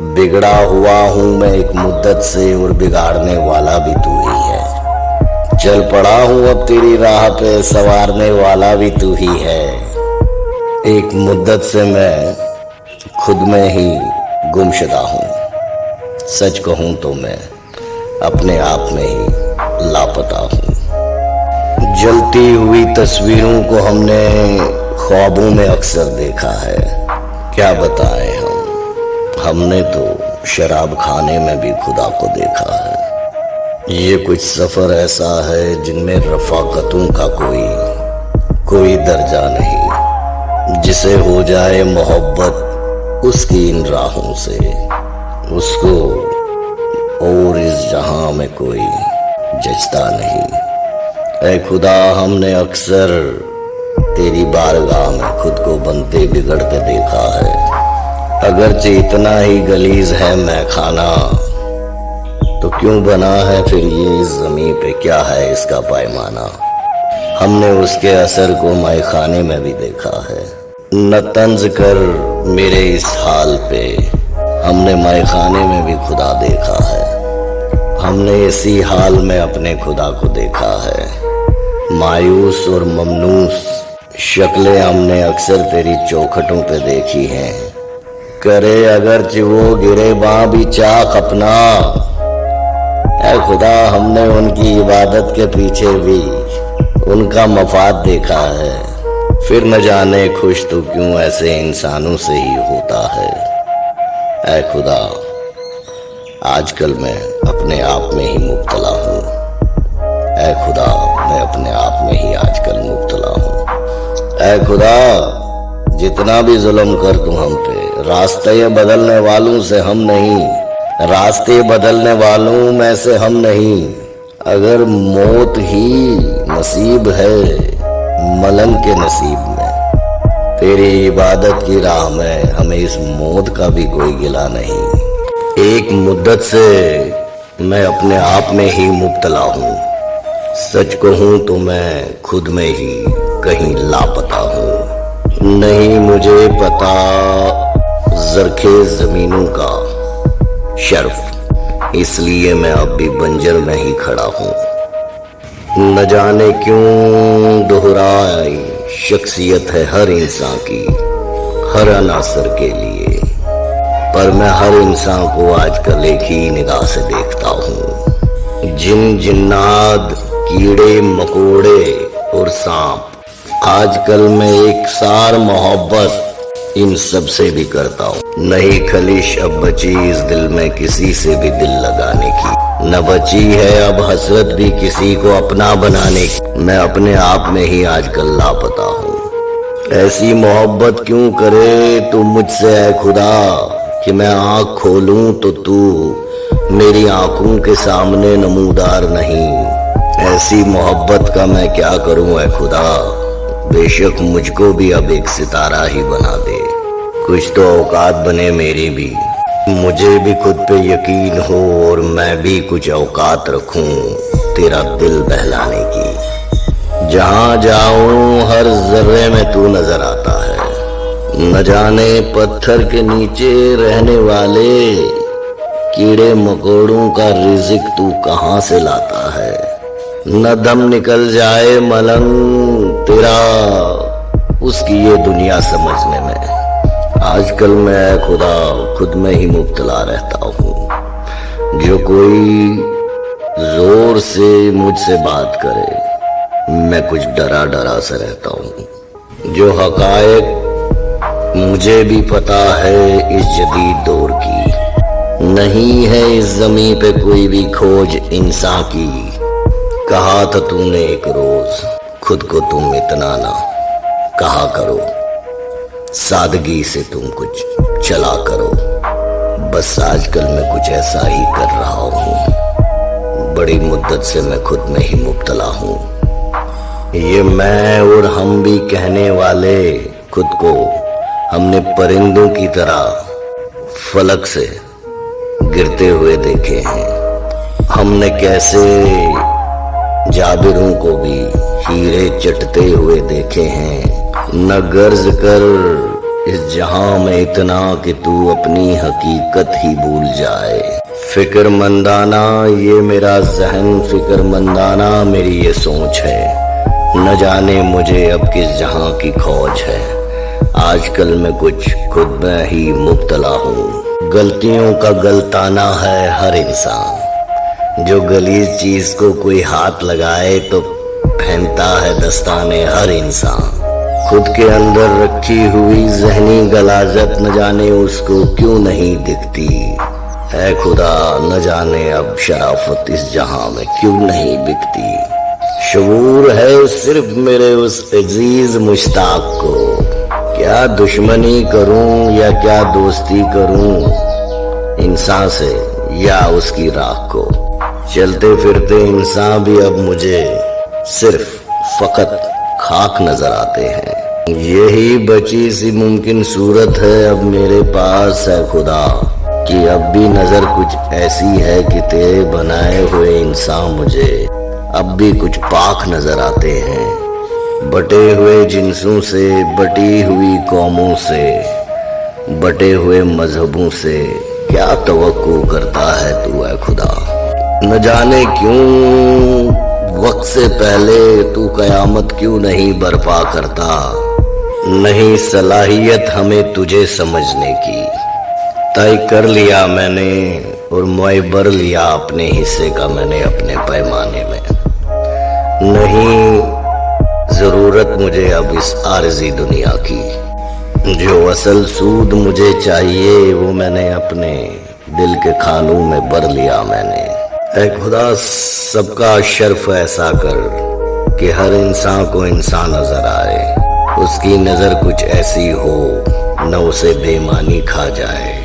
बिगड़ा हुआ हूँ मैं एक मुद्दत से और बिगाड़ने वाला भी तू ही है। चल पड़ा हूँ अब तेरी राह पे, संवारने वाला भी तू ही है। एक मुद्दत से मैं खुद में ही गुमशुदा हूँ। सच कहूँ तो मैं अपने आप में ही लापता हूँ। जलती हुई तस्वीरों को हमने ख्वाबों में अक्सर देखा है। क्या बताएं हमने तो शराब खाने में भी खुदा को देखा है। ये कुछ सफर ऐसा है जिनमें रफाकतों का कोई दर्जा नहीं। जिसे हो जाए मोहब्बत उसकी इन राहों से, उसको और इस जहां में कोई जचता नहीं। ऐ खुदा, हमने अक्सर तेरी बारगाह में खुद को बनते बिगड़ते देखा है। अगरचे इतना ही गलीज है मैं खाना, तो क्यों बना है फिर ये इस ज़मीं पे, क्या है इसका पैमाना। हमने उसके असर को माय खाने में भी देखा है। न तंज कर मेरे इस हाल पे, हमने माय खाने में भी खुदा देखा है। हमने इसी हाल में अपने खुदा को देखा है। मायूस और ममनूस शक्लें हमने अक्सर तेरी चौखटों पे देखी हैं। करे अगरचे वो गिरे बाँ भी चाक अपना, ऐ खुदा हमने उनकी इबादत के पीछे भी उनका मफाद देखा है। फिर न जाने खुश तो क्यों ऐसे इंसानों से ही होता है। ऐ खुदा, आजकल मैं अपने आप में ही मुब्तला हूँ। ऐ खुदा, मैं अपने आप में ही आजकल मुब्तला हूँ। ऐ खुदा, जितना भी जुल्म कर तू हम पे, रास्ते बदलने वालों से हम नहीं, रास्ते बदलने वालों में से हम नहीं। अगर मौत ही नसीब है मलंग के नसीब में, तेरी इबादत की राह में हमें इस मौत का भी कोई गिला नहीं। एक मुद्दत से मैं अपने आप में ही मुब्तला हूँ। सच कहूँ तो मैं खुद में ही कहीं लापता हूँ। नहीं मुझे पता ज़रखे ज़मीनों का शर्फ, इसलिए मैं अब भी बंजर में ही खड़ा हूँ। न जाने क्यों दोहराई शख्सियत है हर इंसान की, हर अनासर के लिए, पर मैं हर इंसान को आजकल एक ही निगाह से देखता हूँ। जिन जिन्नात, कीड़े मकोड़े और सांप, आजकल मैं एक सार मोहब्बत इन सब से भी करता हूँ। नहीं खलिश अब बची इस दिल में किसी से भी दिल लगाने की, न बची है अब हसरत भी किसी को अपना बनाने की। मैं अपने आप में ही आजकल लापता हूँ। ऐसी मोहब्बत क्यों करे तू मुझसे ऐ खुदा, कि मैं आँख खोलूं तो तू मेरी आंखों के सामने नमूदार नहीं। ऐसी मोहब्बत का मैं क्या करूं ऐ खुदा, बेशक मुझको भी अब एक सितारा ही बना दे। कुछ तो औकात बने मेरी भी, मुझे भी खुद पे यकीन हो और मैं भी कुछ औकात रखूं तेरा दिल बहलाने की। जहां जाऊं हर जर्रे में तू नजर आता है। न जाने पत्थर के नीचे रहने वाले कीड़े मकोड़ों का रिज़्क तू कहां से लाता है। न दम निकल जाए मलंग तेरा उसकी ये दुनिया समझने में। आजकल मैं खुदा खुद में ही मुब्तला रहता हूँ। जो कोई जोर से मुझसे बात करे, मैं कुछ डरा डरा सा रहता हूँ। जो हकायक मुझे भी पता है इस जदीद दौर की, नहीं है इस ज़मीं पे कोई भी खोज इंसान की। कहा था तूने एक रोज खुद को तुम इतना ना कहा करो, सादगी से तुम कुछ चला करो। बस आजकल मैं कुछ ऐसा ही कर रहा हूँ। बड़ी मुद्दत से मैं खुद में ही मुब्तला हूँ। ये मैं और हम भी कहने वाले खुद को हमने परिंदों की तरह फलक से गिरते हुए देखे हैं। हमने कैसे जाबिरों को भी हीरे चटते हुए देखे हैं। न गर्ज कर इस जहां में इतना कि तू अपनी हकीकत ही भूल जाए। फिक्रमंदाना ये मेरा जहन, फिक्रमंदाना मेरी ये सोच है, न जाने मुझे अब किस जहां की खोज है। आजकल मैं कुछ खुद में ही मुब्तला हूँ। गलतियों का गलताना है हर इंसान, जो गलीज चीज को कोई हाथ लगाए तो पहनता है दस्ताने हर इंसान। खुद के अंदर रखी हुई जहनी गलाजत न जाने उसको क्यों नहीं दिखती। है खुदा न जाने अब शराफत इस जहां में क्यों नहीं बिकती। शऊर है सिर्फ मेरे उस अजीज मुश्ताक को, क्या दुश्मनी करूं या क्या दोस्ती करूं इंसान से या उसकी राख को। चलते फिरते इंसान भी अब मुझे सिर्फ फकत खाक नजर आते हैं। यही बची सी मुमकिन सूरत है अब मेरे पास है खुदा, कि अब भी नजर कुछ ऐसी है कि तेरे बनाए हुए इंसान मुझे अब भी कुछ पाक नजर आते हैं। बटे हुए जिन्सों से, बटी हुई कौमों से, बटे हुए मजहबों से क्या तवक्को करता है तू है खुदा। न जाने क्यों वक्त से पहले तू कयामत क्यों नहीं बर्पा करता। नहीं सलाहियत हमें तुझे समझने की, तय कर लिया मैंने और मुअब्बर लिया अपने हिस्से का मैंने अपने पैमाने में। नहीं जरूरत मुझे अब इस आरज़ी दुनिया की, जो असल सूद मुझे चाहिए वो मैंने अपने दिल के खानों में भर लिया मैंने। ऐ खुदा सबका शर्फ ऐसा कर कि हर इंसान को इंसान नजर आए, उसकी नजर कुछ ऐसी हो न उसे बेईमानी खा जाए।